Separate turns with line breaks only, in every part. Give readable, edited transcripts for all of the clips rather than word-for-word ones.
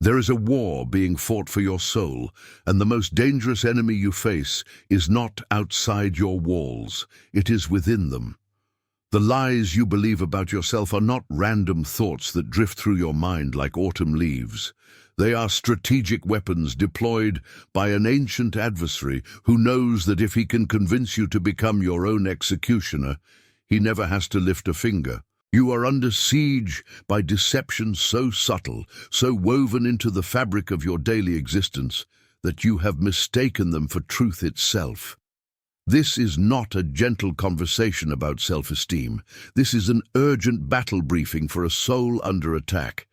There is a war being fought for your soul, and the most dangerous enemy you face is not outside your walls, it is within them. The lies you believe about yourself are not random thoughts that drift through your mind like autumn leaves. They are strategic weapons deployed by an ancient adversary who knows that if he can convince you to become your own executioner, he never has to lift a finger. You are under siege by deception so subtle, so woven into the fabric of your daily existence, that you have mistaken them for truth itself. This is not a gentle conversation about self-esteem. This is an urgent battle briefing for a soul under attack.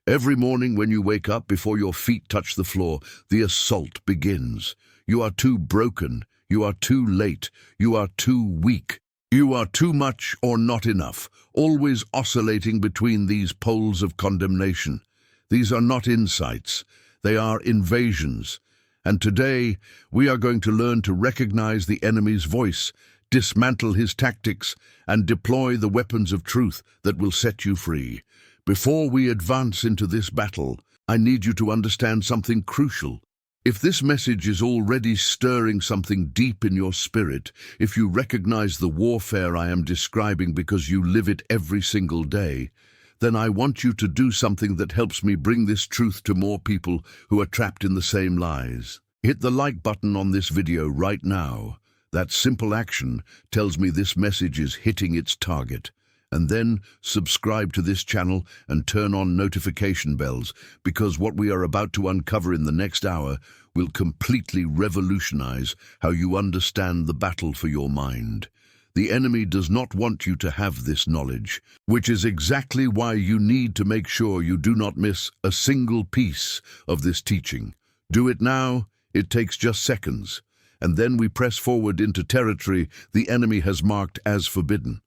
Every morning when you wake up, before your feet touch the floor, the assault begins. You are too broken. You are too late. You are too weak. You are too much or not enough, always oscillating between these poles of condemnation. These are not insights. They are invasions. And today, we are going to learn to recognize the enemy's voice, dismantle his tactics, and deploy the weapons of truth that will set you free. Before we advance into this battle, I need you to understand something crucial. If this message is already stirring something deep in your spirit, if you recognize the warfare I am describing because you live it every single day, then I want you to do something that helps me bring this truth to more people who are trapped in the same lies. Hit the like button on this video right now. That simple action tells me this message is hitting its target. And then subscribe to this channel and turn on notification bells, because what we are about to uncover in the next hour will completely revolutionize how you understand the battle for your mind. The enemy does not want you to have this knowledge, which is exactly why you need to make sure you do not miss a single piece of this teaching. Do it now. It takes just seconds. And then we press forward into territory the enemy has marked as forbidden.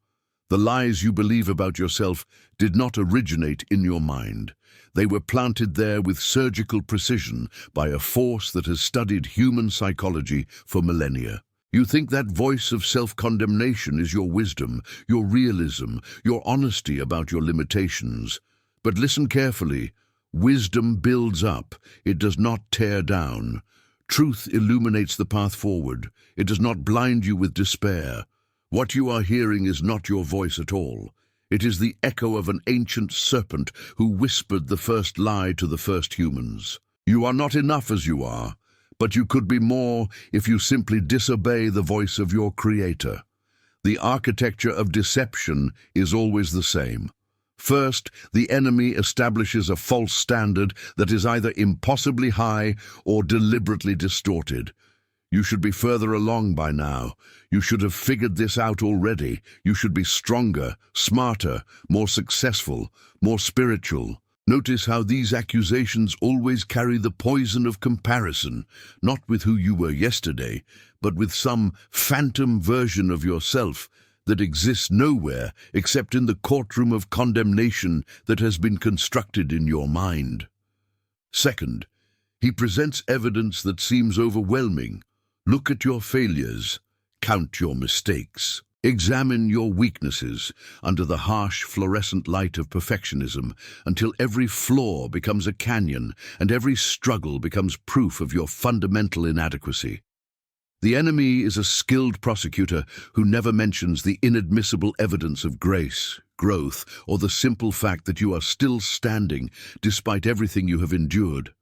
The lies you believe about yourself did not originate in your mind. They were planted there with surgical precision by a force that has studied human psychology for millennia. You think that voice of self-condemnation is your wisdom, your realism, your honesty about your limitations. But listen carefully. Wisdom builds up. It does not tear down. Truth illuminates the path forward. It does not blind you with despair. What you are hearing is not your voice at all. It is the echo of an ancient serpent who whispered the first lie to the first humans. You are not enough as you are, but you could be more if you simply disobey the voice of your Creator. The architecture of deception is always the same. First, the enemy establishes a false standard that is either impossibly high or deliberately distorted. You should be further along by now. You should have figured this out already. You should be stronger, smarter, more successful, more spiritual. Notice how these accusations always carry the poison of comparison, not with who you were yesterday, but with some phantom version of yourself that exists nowhere except in the courtroom of condemnation that has been constructed in your mind. Second, he presents evidence that seems overwhelming. Look at your failures. Count your mistakes. Examine your weaknesses under the harsh fluorescent light of perfectionism until every flaw becomes a canyon and every struggle becomes proof of your fundamental inadequacy. The enemy is a skilled prosecutor who never mentions the inadmissible evidence of grace, growth, or the simple fact that you are still standing despite everything you have endured.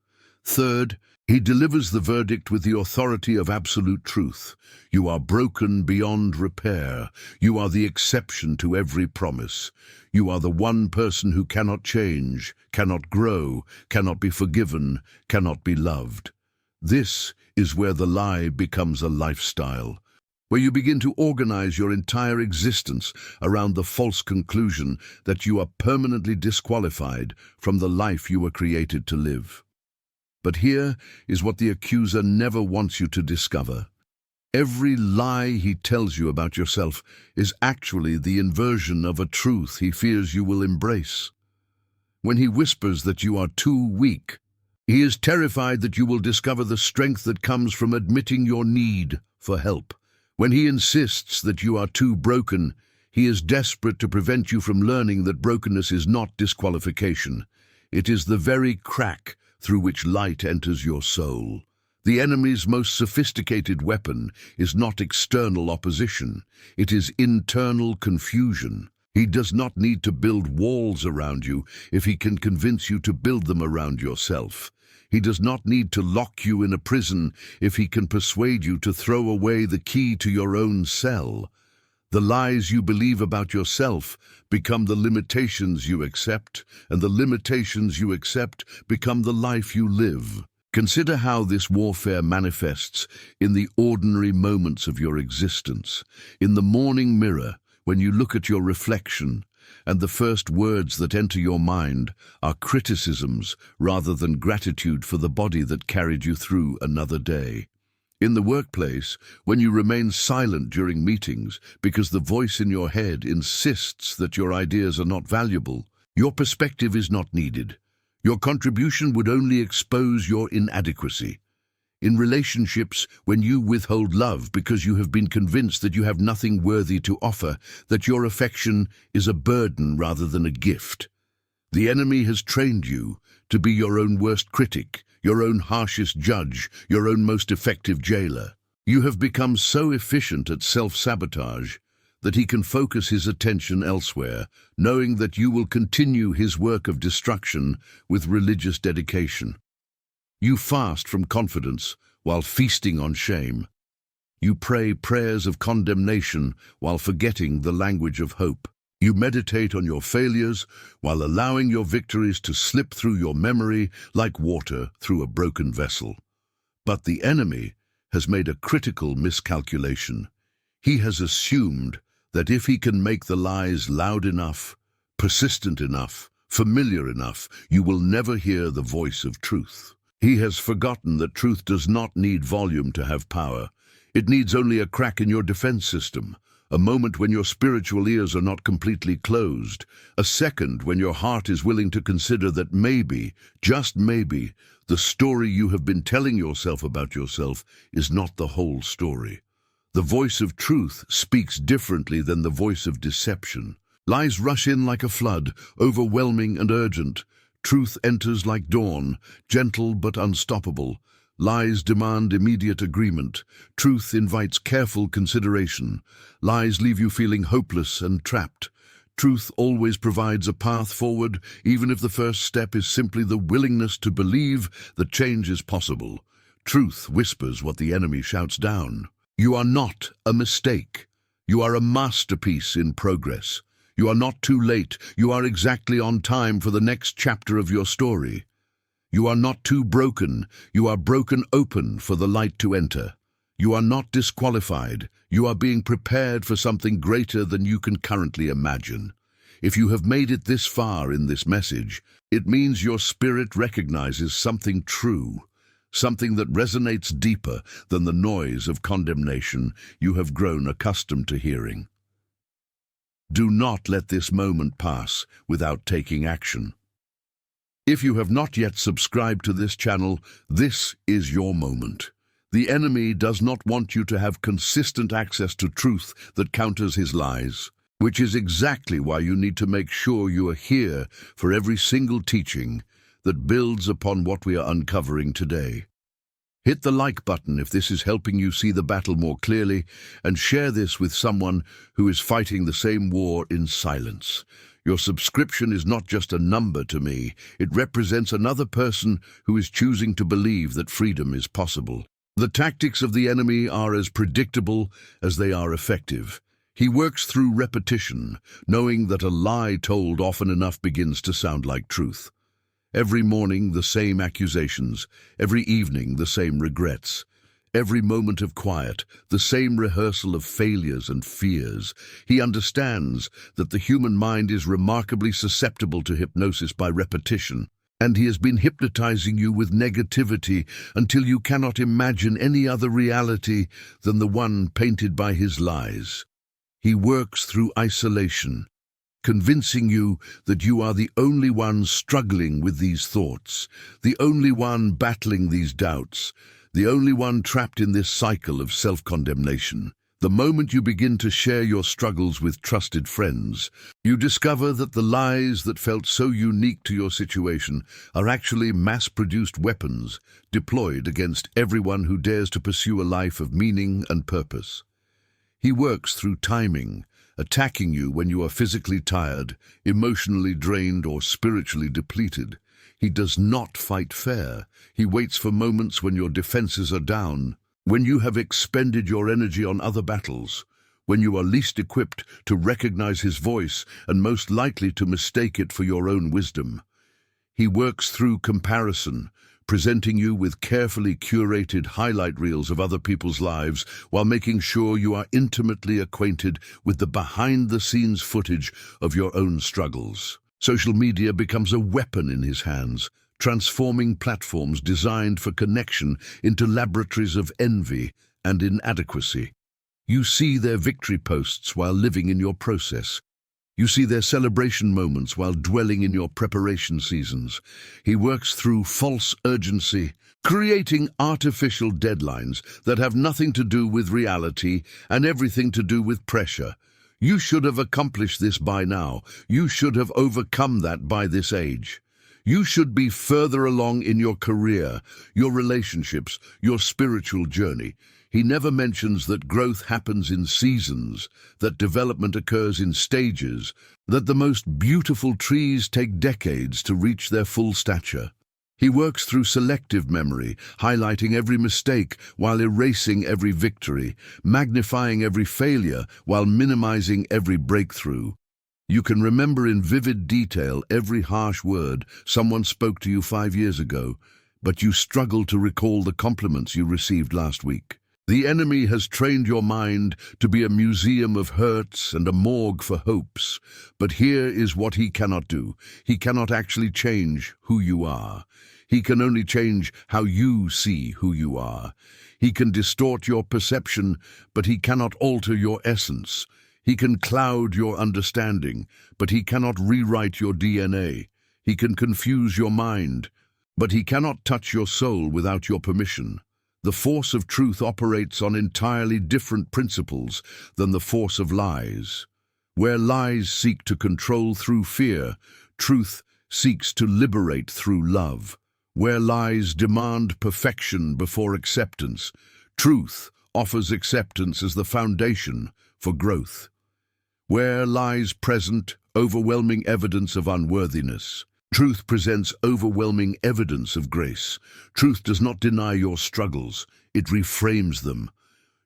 Third, he delivers the verdict with the authority of absolute truth. You are broken beyond repair. You are the exception to every promise. You are the one person who cannot change, cannot grow, cannot be forgiven, cannot be loved. This is where the lie becomes a lifestyle, where you begin to organize your entire existence around the false conclusion that you are permanently disqualified from the life you were created to live. But here is what the accuser never wants you to discover. Every lie he tells you about yourself is actually the inversion of a truth he fears you will embrace. When he whispers that you are too weak, he is terrified that you will discover the strength that comes from admitting your need for help. When he insists that you are too broken, he is desperate to prevent you from learning that brokenness is not disqualification. It is the very crack through which light enters your soul. The enemy's most sophisticated weapon is not external opposition, it is internal confusion. He does not need to build walls around you if he can convince you to build them around yourself. He does not need to lock you in a prison if he can persuade you to throw away the key to your own cell. The lies you believe about yourself become the limitations you accept, and the limitations you accept become the life you live. Consider how this warfare manifests in the ordinary moments of your existence. In the morning mirror, when you look at your reflection, and the first words that enter your mind are criticisms rather than gratitude for the body that carried you through another day. In the workplace, when you remain silent during meetings because the voice in your head insists that your ideas are not valuable, your perspective is not needed. Your contribution would only expose your inadequacy. In relationships, when you withhold love because you have been convinced that you have nothing worthy to offer, that your affection is a burden rather than a gift. The enemy has trained you to be your own worst critic, your own harshest judge, your own most effective jailer. You have become so efficient at self-sabotage that he can focus his attention elsewhere, knowing that you will continue his work of destruction with religious dedication. You fast from confidence while feasting on shame. You pray prayers of condemnation while forgetting the language of hope. You meditate on your failures while allowing your victories to slip through your memory like water through a broken vessel. But the enemy has made a critical miscalculation. He has assumed that if he can make the lies loud enough, persistent enough, familiar enough, you will never hear the voice of truth. He has forgotten that truth does not need volume to have power. It needs only a crack in your defense system, a moment when your spiritual ears are not completely closed, a second when your heart is willing to consider that maybe, just maybe, the story you have been telling yourself about yourself is not the whole story. The voice of truth speaks differently than the voice of deception. Lies rush in like a flood, overwhelming and urgent. Truth enters like dawn, gentle but unstoppable. Lies demand immediate agreement. Truth invites careful consideration. Lies leave you feeling hopeless and trapped. Truth always provides a path forward, even if the first step is simply the willingness to believe that change is possible. Truth whispers what the enemy shouts down. You are not a mistake. You are a masterpiece in progress. You are not too late. You are exactly on time for the next chapter of your story. You are not too broken. You are broken open for the light to enter. You are not disqualified. You are being prepared for something greater than you can currently imagine. If you have made it this far in this message, it means your spirit recognizes something true. Something that resonates deeper than the noise of condemnation you have grown accustomed to hearing. Do not let this moment pass without taking action. If you have not yet subscribed to this channel, this is your moment. The enemy does not want you to have consistent access to truth that counters his lies, which is exactly why you need to make sure you are here for every single teaching that builds upon what we are uncovering today. Hit the like button if this is helping you see the battle more clearly, and share this with someone who is fighting the same war in silence. Your subscription is not just a number to me, it represents another person who is choosing to believe that freedom is possible. The tactics of the enemy are as predictable as they are effective. He works through repetition, knowing that a lie told often enough begins to sound like truth. Every morning, the same accusations. Every evening, the same regrets. Every moment of quiet, the same rehearsal of failures and fears. He understands that the human mind is remarkably susceptible to hypnosis by repetition, and he has been hypnotizing you with negativity until you cannot imagine any other reality than the one painted by his lies. He works through isolation, convincing you that you are the only one struggling with these thoughts, the only one battling these doubts, the only one trapped in this cycle of self-condemnation. The moment you begin to share your struggles with trusted friends, you discover that the lies that felt so unique to your situation are actually mass-produced weapons deployed against everyone who dares to pursue a life of meaning and purpose. He works through timing, attacking you when you are physically tired, emotionally drained, or spiritually depleted. He does not fight fair. He waits for moments when your defenses are down, when you have expended your energy on other battles, when you are least equipped to recognize his voice and most likely to mistake it for your own wisdom. He works through comparison, presenting you with carefully curated highlight reels of other people's lives while making sure you are intimately acquainted with the behind-the-scenes footage of your own struggles. Social media becomes a weapon in his hands, transforming platforms designed for connection into laboratories of envy and inadequacy. You see their victory posts while living in your process. You see their celebration moments while dwelling in your preparation seasons. He works through false urgency, creating artificial deadlines that have nothing to do with reality and everything to do with pressure. You should have accomplished this by now. You should have overcome that by this age. You should be further along in your career, your relationships, your spiritual journey. He never mentions that growth happens in seasons, that development occurs in stages, that the most beautiful trees take decades to reach their full stature. He works through selective memory, highlighting every mistake while erasing every victory, magnifying every failure while minimizing every breakthrough. You can remember in vivid detail every harsh word someone spoke to you 5 years ago, but you struggle to recall the compliments you received last week. The enemy has trained your mind to be a museum of hurts and a morgue for hopes, but here is what he cannot do. He cannot actually change who you are. He can only change how you see who you are. He can distort your perception, but he cannot alter your essence. He can cloud your understanding, but he cannot rewrite your DNA. He can confuse your mind, but he cannot touch your soul without your permission. The force of truth operates on entirely different principles than the force of lies. Where lies seek to control through fear, truth seeks to liberate through love. Where lies demand perfection before acceptance, truth offers acceptance as the foundation for growth. Where lies present overwhelming evidence of unworthiness, truth presents overwhelming evidence of grace. Truth does not deny your struggles, it reframes them.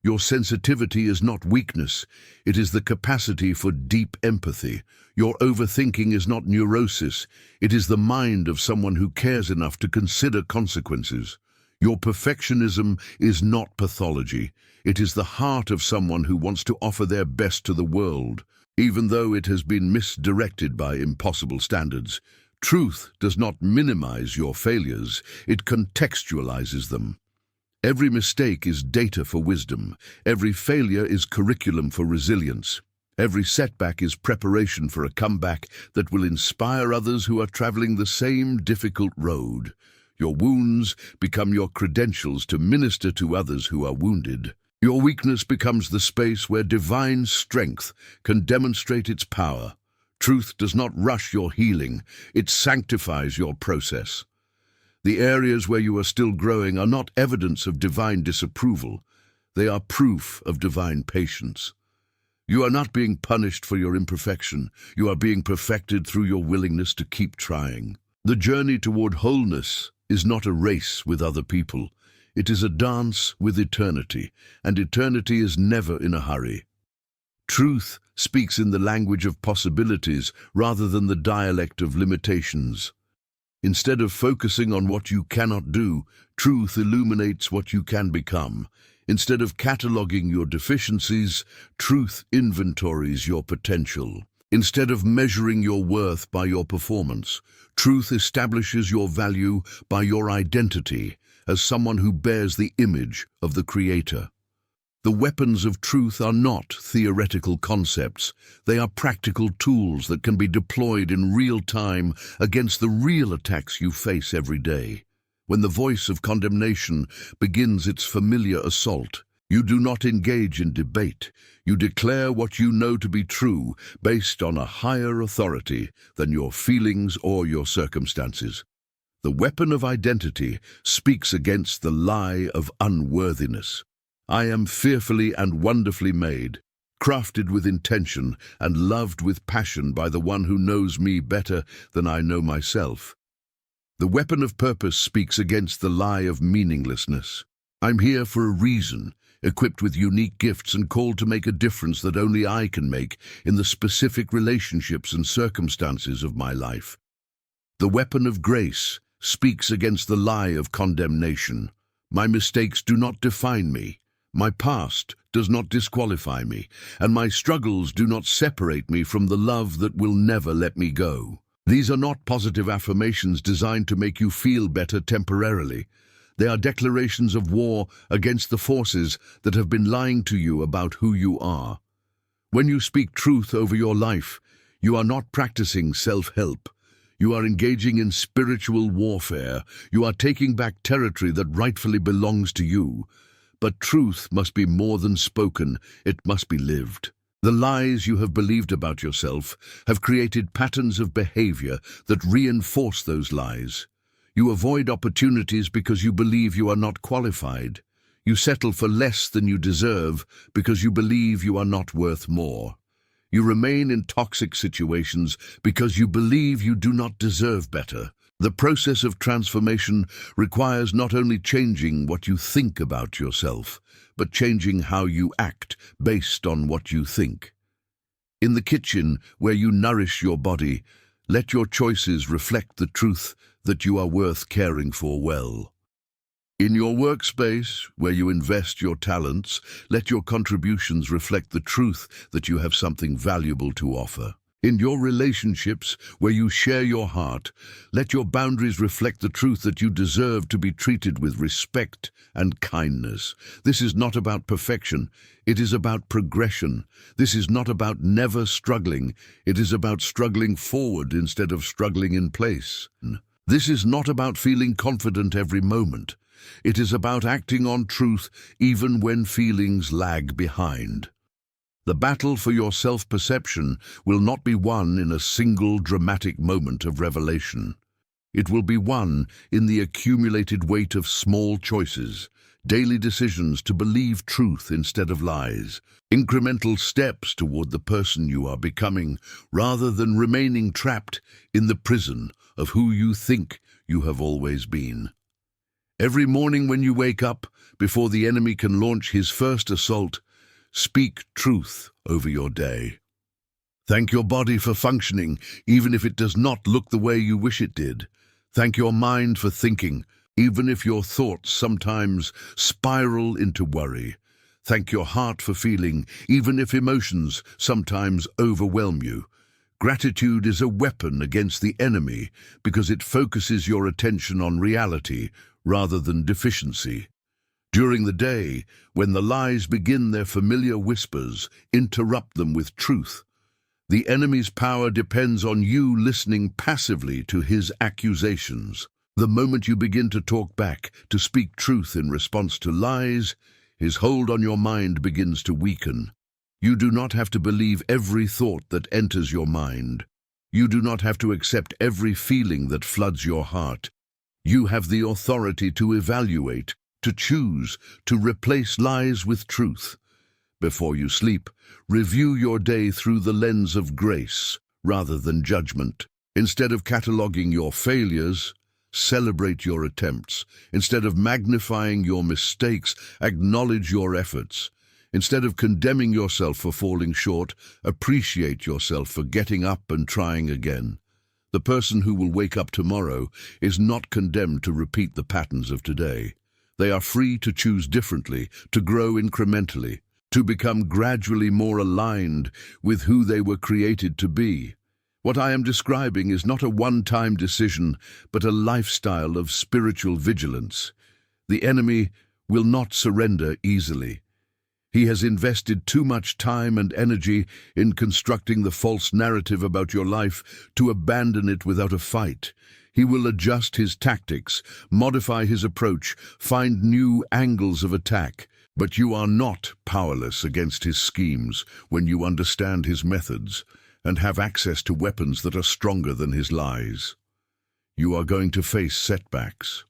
Your sensitivity is not weakness, it is the capacity for deep empathy. Your overthinking is not neurosis, it is the mind of someone who cares enough to consider consequences. Your perfectionism is not pathology, it is the heart of someone who wants to offer their best to the world, even though it has been misdirected by impossible standards. Truth does not minimize your failures, it contextualizes them. Every mistake is data for wisdom. Every failure is curriculum for resilience. Every setback is preparation for a comeback that will inspire others who are traveling the same difficult road. Your wounds become your credentials to minister to others who are wounded. Your weakness becomes the space where divine strength can demonstrate its power. Truth does not rush your healing, it sanctifies your process. The areas where you are still growing are not evidence of divine disapproval, they are proof of divine patience. You are not being punished for your imperfection, you are being perfected through your willingness to keep trying. The journey toward wholeness is not a race with other people, it is a dance with eternity, and eternity is never in a hurry. Truth speaks in the language of possibilities rather than the dialect of limitations. Instead of focusing on what you cannot do, truth illuminates what you can become. Instead of cataloging your deficiencies, truth inventories your potential. Instead of measuring your worth by your performance, truth establishes your value by your identity as someone who bears the image of the Creator. The weapons of truth are not theoretical concepts. They are practical tools that can be deployed in real time against the real attacks you face every day. When the voice of condemnation begins its familiar assault, You do not engage in debate. You declare what you know to be true based on a higher authority than your feelings or your circumstances. The weapon of identity speaks against the lie of unworthiness. I am fearfully and wonderfully made, crafted with intention and loved with passion by the one who knows me better than I know myself. The weapon of purpose speaks against the lie of meaninglessness. I'm here for a reason, equipped with unique gifts and called to make a difference that only I can make in the specific relationships and circumstances of my life. The weapon of grace speaks against the lie of condemnation. My mistakes do not define me. My past does not disqualify me, and my struggles do not separate me from the love that will never let me go. These are not positive affirmations designed to make you feel better temporarily. They are declarations of war against the forces that have been lying to you about who you are. When you speak truth over your life, you are not practicing self-help. You are engaging in spiritual warfare. You are taking back territory that rightfully belongs to you. But truth must be more than spoken, it must be lived. The lies you have believed about yourself have created patterns of behavior that reinforce those lies. You avoid opportunities because you believe you are not qualified. You settle for less than you deserve because you believe you are not worth more. You remain in toxic situations because you believe you do not deserve better. The process of transformation requires not only changing what you think about yourself, but changing how you act based on what you think. In the kitchen, where you nourish your body, let your choices reflect the truth that you are worth caring for well. In your workspace, where you invest your talents, let your contributions reflect the truth that you have something valuable to offer. In your relationships, where you share your heart, let your boundaries reflect the truth that you deserve to be treated with respect and kindness. This is not about perfection, it is about progression. This is not about never struggling, it is about struggling forward instead of struggling in place. This is not about feeling confident every moment. It is about acting on truth even when feelings lag behind. The battle for your self-perception will not be won in a single dramatic moment of revelation. It will be won in the accumulated weight of small choices, daily decisions to believe truth instead of lies, incremental steps toward the person you are becoming, rather than remaining trapped in the prison of who you think you have always been. Every morning when you wake up, before the enemy can launch his first assault, speak truth over your day. Thank your body for functioning, even if it does not look the way you wish it did. Thank your mind for thinking, even if your thoughts sometimes spiral into worry. Thank your heart for feeling, even if emotions sometimes overwhelm you. Gratitude is a weapon against the enemy because it focuses your attention on reality rather than deficiency. During the day, when the lies begin their familiar whispers, interrupt them with truth. The enemy's power depends on you listening passively to his accusations. The moment you begin to talk back, to speak truth in response to lies, his hold on your mind begins to weaken. You do not have to believe every thought that enters your mind. You do not have to accept every feeling that floods your heart. You have the authority to evaluate, to choose, to replace lies with truth. Before you sleep, review your day through the lens of grace rather than judgment. Instead of cataloging your failures, celebrate your attempts. Instead of magnifying your mistakes, acknowledge your efforts. Instead of condemning yourself for falling short, appreciate yourself for getting up and trying again. The person who will wake up tomorrow is not condemned to repeat the patterns of today. They are free to choose differently, to grow incrementally, to become gradually more aligned with who they were created to be. What I am describing is not a one-time decision, but a lifestyle of spiritual vigilance. The enemy will not surrender easily. He has invested too much time and energy in constructing the false narrative about your life to abandon it without a fight. He will adjust his tactics, modify his approach, find new angles of attack. But you are not powerless against his schemes when you understand his methods and have access to weapons that are stronger than his lies. You are going to face setbacks.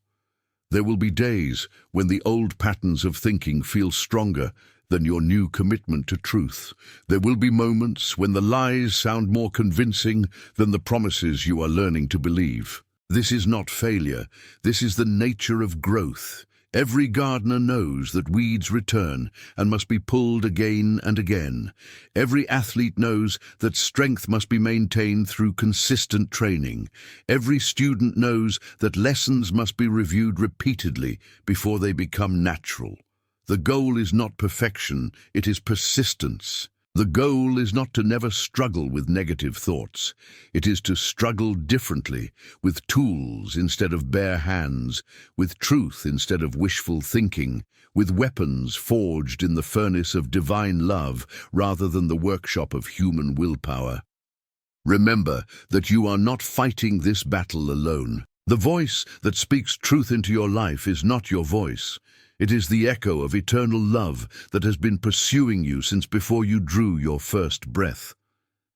There will be days when the old patterns of thinking feel stronger than your new commitment to truth. There will be moments when the lies sound more convincing than the promises you are learning to believe. This is not failure. This is the nature of growth. Every gardener knows that weeds return and must be pulled again and again. Every athlete knows that strength must be maintained through consistent training. Every student knows that lessons must be reviewed repeatedly before they become natural. The goal is not perfection, it is persistence. The goal is not to never struggle with negative thoughts. It is to struggle differently, with tools instead of bare hands, with truth instead of wishful thinking, with weapons forged in the furnace of divine love rather than the workshop of human willpower. Remember that you are not fighting this battle alone. The voice that speaks truth into your life is not your voice. It is the echo of eternal love that has been pursuing you since before you drew your first breath.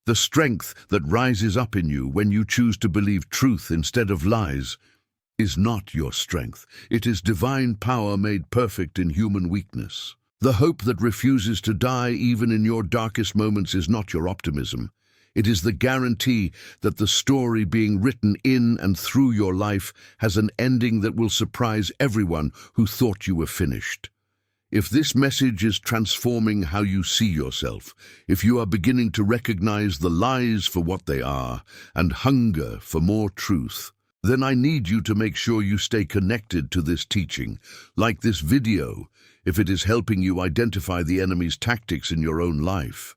The strength that rises up in you when you choose to believe truth instead of lies is not your strength. It is divine power made perfect in human weakness. The hope that refuses to die even in your darkest moments is not your optimism. It is the guarantee that the story being written in and through your life has an ending that will surprise everyone who thought you were finished. If this message is transforming how you see yourself, if you are beginning to recognize the lies for what they are and hunger for more truth, then I need you to make sure you stay connected to this teaching, like this video, if it is helping you identify the enemy's tactics in your own life.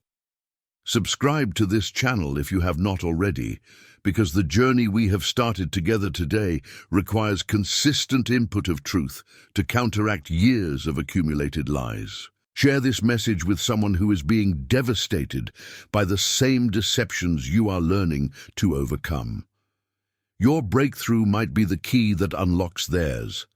Subscribe to this channel if you have not already, because the journey we have started together today requires consistent input of truth to counteract years of accumulated lies. Share this message with someone who is being devastated by the same deceptions you are learning to overcome. Your breakthrough might be the key that unlocks theirs.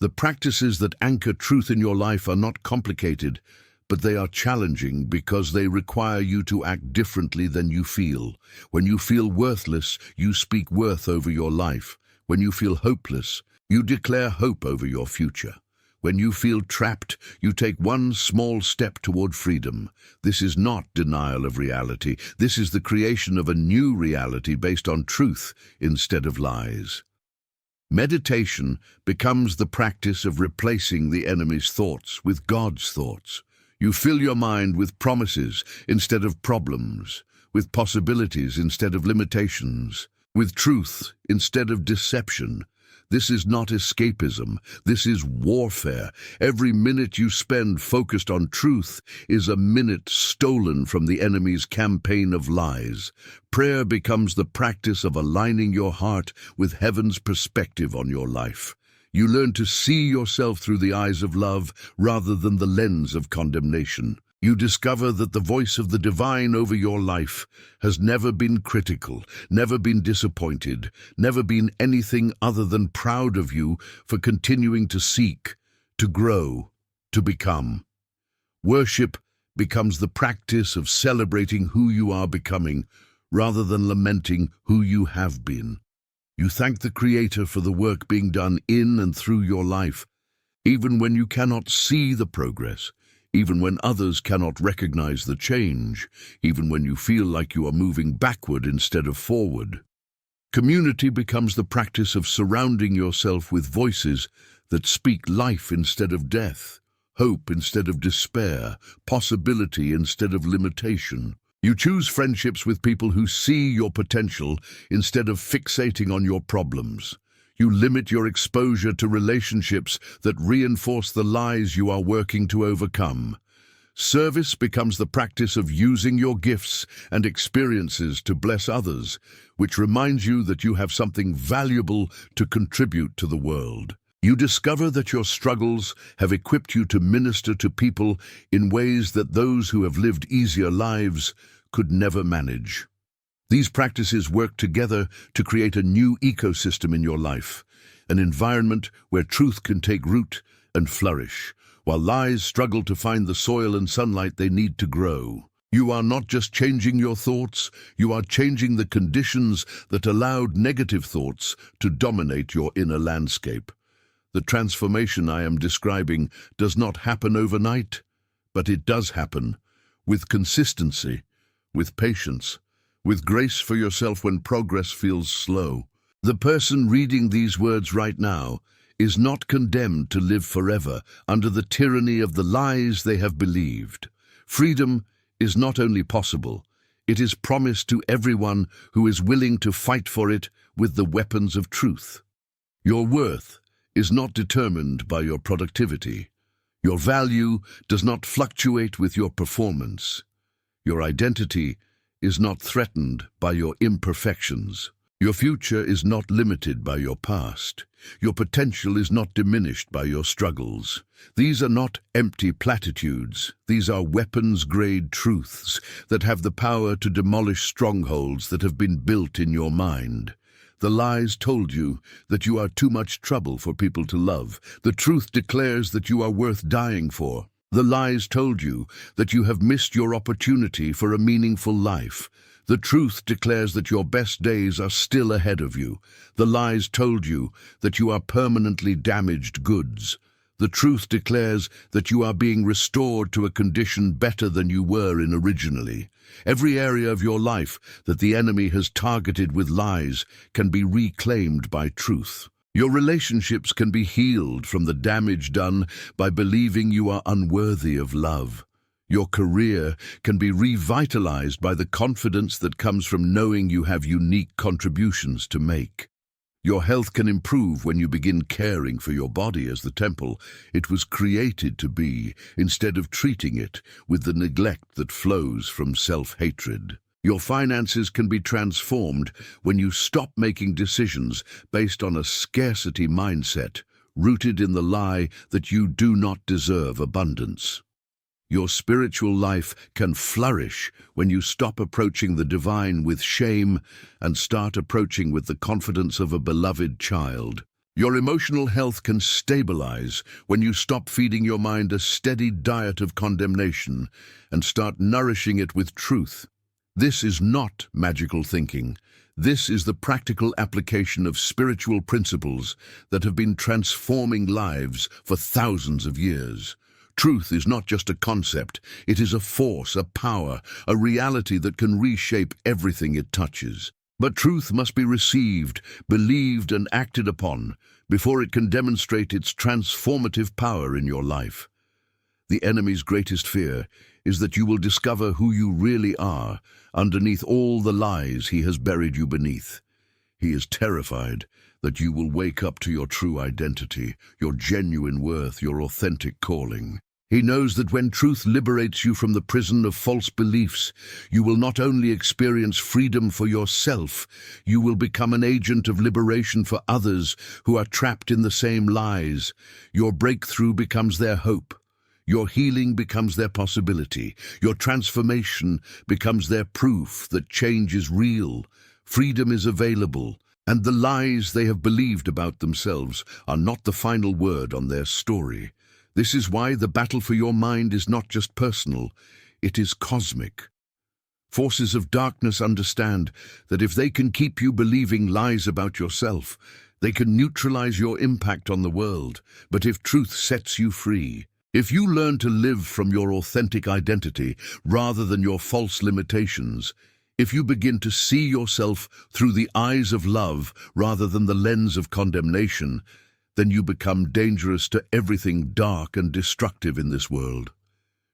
The practices that anchor truth in your life are not complicated, but they are challenging because they require you to act differently than you feel. When you feel worthless, you speak worth over your life. When you feel hopeless, you declare hope over your future. When you feel trapped, you take one small step toward freedom. This is not denial of reality. This is the creation of a new reality based on truth instead of lies. Meditation becomes the practice of replacing the enemy's thoughts with God's thoughts. You fill your mind with promises instead of problems, with possibilities instead of limitations, with truth instead of deception. This is not escapism. This is warfare. Every minute you spend focused on truth is a minute stolen from the enemy's campaign of lies. Prayer becomes the practice of aligning your heart with heaven's perspective on your life. You learn to see yourself through the eyes of love rather than the lens of condemnation. You discover that the voice of the divine over your life has never been critical, never been disappointed, never been anything other than proud of you for continuing to seek, to grow, to become. Worship becomes the practice of celebrating who you are becoming rather than lamenting who you have been. You thank the Creator for the work being done in and through your life, even when you cannot see the progress, even when others cannot recognize the change, even when you feel like you are moving backward instead of forward. Community becomes the practice of surrounding yourself with voices that speak life instead of death, hope instead of despair, possibility instead of limitation. You choose friendships with people who see your potential instead of fixating on your problems. You limit your exposure to relationships that reinforce the lies you are working to overcome. Service becomes the practice of using your gifts and experiences to bless others, which reminds you that you have something valuable to contribute to the world. You discover that your struggles have equipped you to minister to people in ways that those who have lived easier lives could never manage. These practices work together to create a new ecosystem in your life, an environment where truth can take root and flourish, while lies struggle to find the soil and sunlight they need to grow. You are not just changing your thoughts, you are changing the conditions that allowed negative thoughts to dominate your inner landscape. The transformation I am describing does not happen overnight, but it does happen with consistency, with patience, with grace for yourself when progress feels slow. The person reading these words right now is not condemned to live forever under the tyranny of the lies they have believed. Freedom is not only possible, it is promised to everyone who is willing to fight for it with the weapons of truth. Your worth is not determined by your productivity. Your value does not fluctuate with your performance. Your identity is not threatened by your imperfections. Your future is not limited by your past. Your potential is not diminished by your struggles. These are not empty platitudes. These are weapons-grade truths that have the power to demolish strongholds that have been built in your mind. The lies told you that you are too much trouble for people to love. The truth declares that you are worth dying for. The lies told you that you have missed your opportunity for a meaningful life. The truth declares that your best days are still ahead of you. The lies told you that you are permanently damaged goods. The truth declares that you are being restored to a condition better than you were in originally. Every area of your life that the enemy has targeted with lies can be reclaimed by truth. Your relationships can be healed from the damage done by believing you are unworthy of love. Your career can be revitalized by the confidence that comes from knowing you have unique contributions to make. Your health can improve when you begin caring for your body as the temple it was created to be, instead of treating it with the neglect that flows from self-hatred. Your finances can be transformed when you stop making decisions based on a scarcity mindset, rooted in the lie that you do not deserve abundance. Your spiritual life can flourish when you stop approaching the divine with shame and start approaching with the confidence of a beloved child. Your emotional health can stabilize when you stop feeding your mind a steady diet of condemnation and start nourishing it with truth. This is not magical thinking. This is the practical application of spiritual principles that have been transforming lives for thousands of years. Truth is not just a concept, it is a force, a power, a reality that can reshape everything it touches. But truth must be received, believed, and acted upon before it can demonstrate its transformative power in your life. The enemy's greatest fear is that you will discover who you really are underneath all the lies he has buried you beneath. He is terrified that you will wake up to your true identity, your genuine worth, your authentic calling. He knows that when truth liberates you from the prison of false beliefs, you will not only experience freedom for yourself, you will become an agent of liberation for others who are trapped in the same lies. Your breakthrough becomes their hope. Your healing becomes their possibility. Your transformation becomes their proof that change is real, freedom is available, and the lies they have believed about themselves are not the final word on their story. This is why the battle for your mind is not just personal, it is cosmic. Forces of darkness understand that if they can keep you believing lies about yourself, they can neutralize your impact on the world. But if truth sets you free, if you learn to live from your authentic identity rather than your false limitations, if you begin to see yourself through the eyes of love rather than the lens of condemnation, then you become dangerous to everything dark and destructive in this world.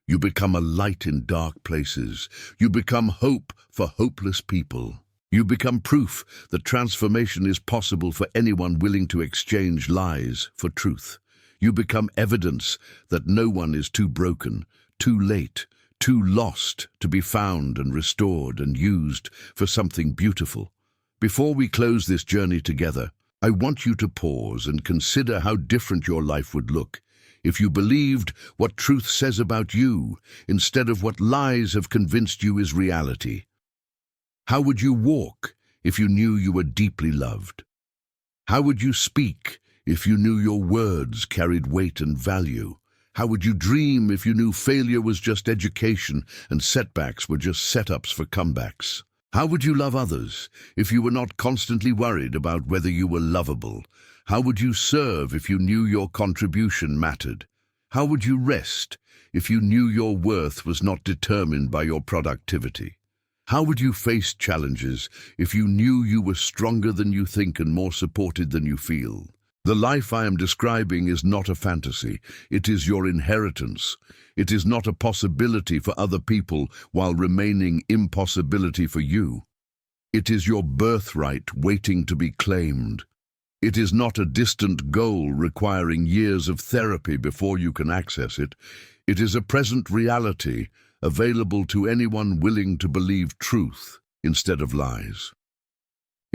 You become a light in dark places. You become hope for hopeless people. You become proof that transformation is possible for anyone willing to exchange lies for truth. You become evidence that no one is too broken, too late, too lost to be found and restored and used for something beautiful. Before we close this journey together, I want you to pause and consider how different your life would look if you believed what truth says about you instead of what lies have convinced you is reality. How would you walk if you knew you were deeply loved? How would you speak if you knew your words carried weight and value? How would you dream if you knew failure was just education and setbacks were just setups for comebacks? How would you love others if you were not constantly worried about whether you were lovable? How would you serve if you knew your contribution mattered? How would you rest if you knew your worth was not determined by your productivity? How would you face challenges if you knew you were stronger than you think and more supported than you feel? The life I am describing is not a fantasy. It is your inheritance. It is not a possibility for other people while remaining impossibility for you. It is your birthright waiting to be claimed. It is not a distant goal requiring years of therapy before you can access it. It is a present reality available to anyone willing to believe truth instead of lies.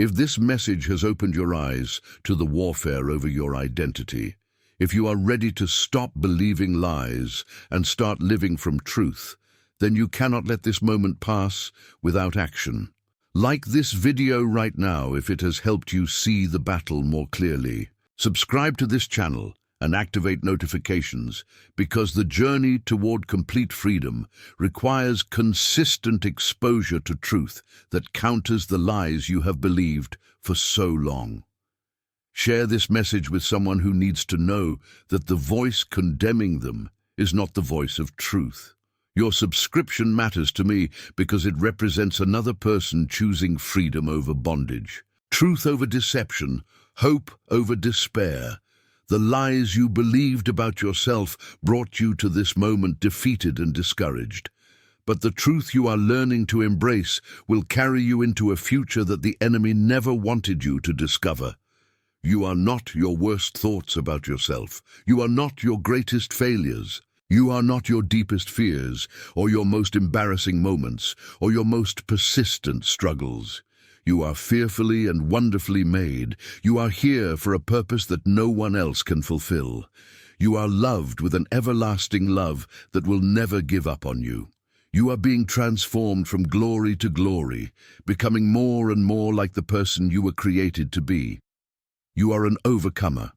If this message has opened your eyes to the warfare over your identity, if you are ready to stop believing lies and start living from truth, then you cannot let this moment pass without action. Like this video right now if it has helped you see the battle more clearly. Subscribe to this channel and activate notifications because the journey toward complete freedom requires consistent exposure to truth that counters the lies you have believed for so long. Share this message with someone who needs to know that the voice condemning them is not the voice of truth. Your subscription matters to me because it represents another person choosing freedom over bondage, truth over deception, hope over despair. The lies you believed about yourself brought you to this moment defeated and discouraged. But the truth you are learning to embrace will carry you into a future that the enemy never wanted you to discover. You are not your worst thoughts about yourself. You are not your greatest failures. You are not your deepest fears, or your most embarrassing moments, or your most persistent struggles. You are fearfully and wonderfully made. You are here for a purpose that no one else can fulfill. You are loved with an everlasting love that will never give up on you. You are being transformed from glory to glory, becoming more and more like the person you were created to be. You are an overcomer,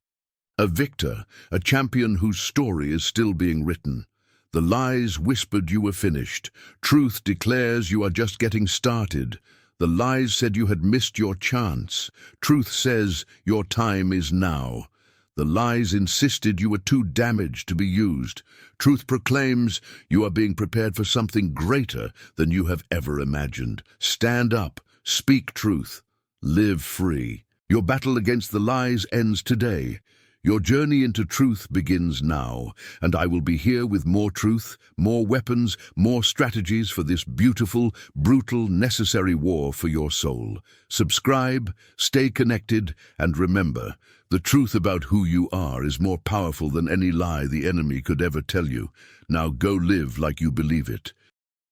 a victor, a champion whose story is still being written. The lies whispered you were finished. Truth declares you are just getting started. The lies said you had missed your chance. Truth says your time is now. The lies insisted you were too damaged to be used. Truth proclaims you are being prepared for something greater than you have ever imagined. Stand up, speak truth, live free. Your battle against the lies ends today. Your journey into truth begins now, and I will be here with more truth, more weapons, more strategies for this beautiful, brutal, necessary war for your soul. Subscribe, stay connected, and remember, the truth about who you are is more powerful than any lie the enemy could ever tell you. Now go live like you believe it.